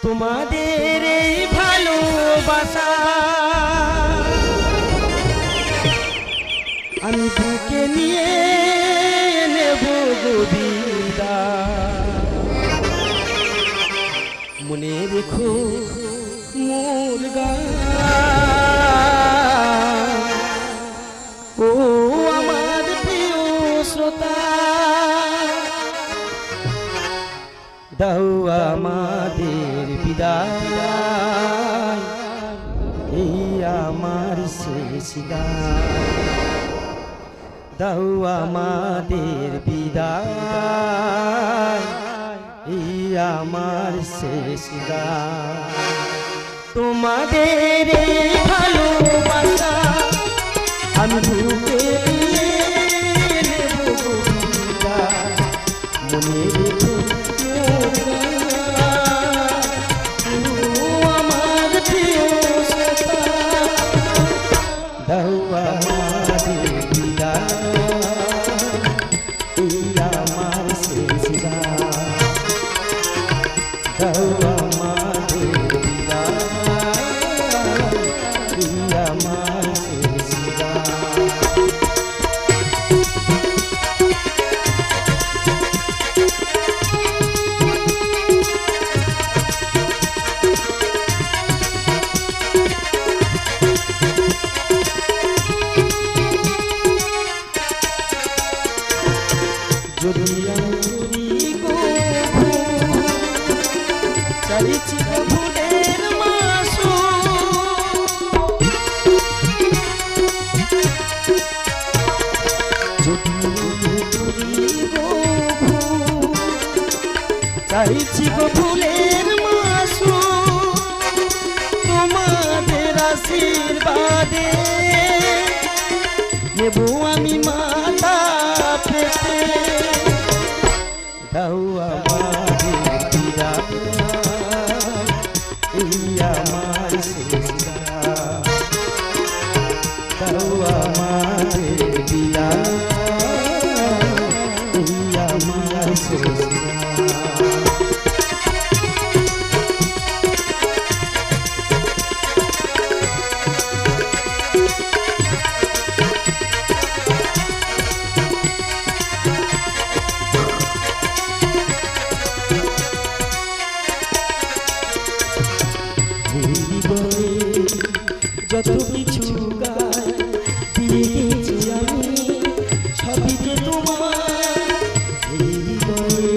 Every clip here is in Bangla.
তোমাদের এই ভালোবাসা আমি বুকে নিয়ে নেব বিদায়। মনে রেখো মোর গান, ও আমার প্রিয় শ্রোতা, দাও আমাদের বিদায়, এই আমার শেষ গান। দাও আমাদের বিদায়, এই আমার শেষ গান। তোমাদের ভালোবাসা আমি বুকে নিয়ে নেব বিদায়। মনে রেখো আমার প্রিয় শ্রোতা, দাও আমাদের বিদায়, এই আমার শেষ গান। দাও আমাদের বিদায়, এই আমার শেষ গান। যদি আমি গো চাইছি ভুলের মাসু, যদি গো চাইছি গো ভুলের মাসু, তোমাদের আশীর্বাদে নেব আমি মাথা পেতে। দাও আমাদের বিদায়, এই আমার শেষ গান। দাও আমাদের বিদায়, এই আমার শেষ গান। যত কিছু গায় দিয়েছি আমি সবই যে তোমার, এই হৃদয়ে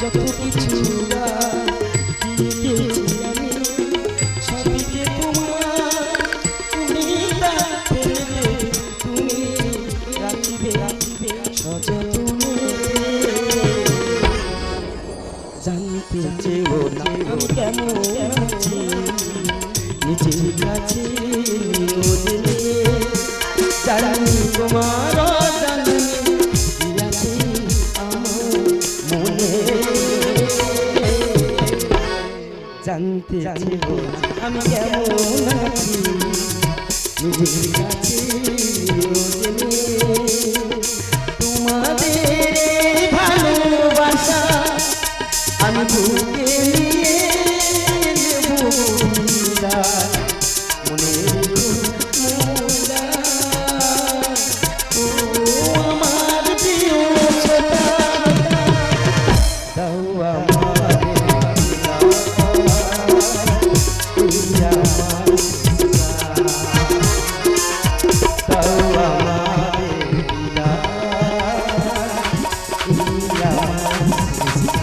যত কিছু গায় দিয়েছি আমি সবই যে তোমার। তুমি তা ফেলবে, তুমি রাখিবে সযত্নে। জানতে চেও না আমি কেমন আছি, নিজের কাছে নিয়োজনে জানি তোমার জানি আছে আমার মনে। জানতে চাইবো আমি কেমন আছি, নিজের কাছে নিয়োজনে। তোমাদের ভালোবাসা আমি বুকে নিয়ে নেব বিদায়। মনে রেখো মোরা, ও আমার প্রিয় শ্রোতা, দাও আমাদের বিদায়, এই আমার শেষ গান। দাও আমাদের বিদায়, এই আমার শেষ গান।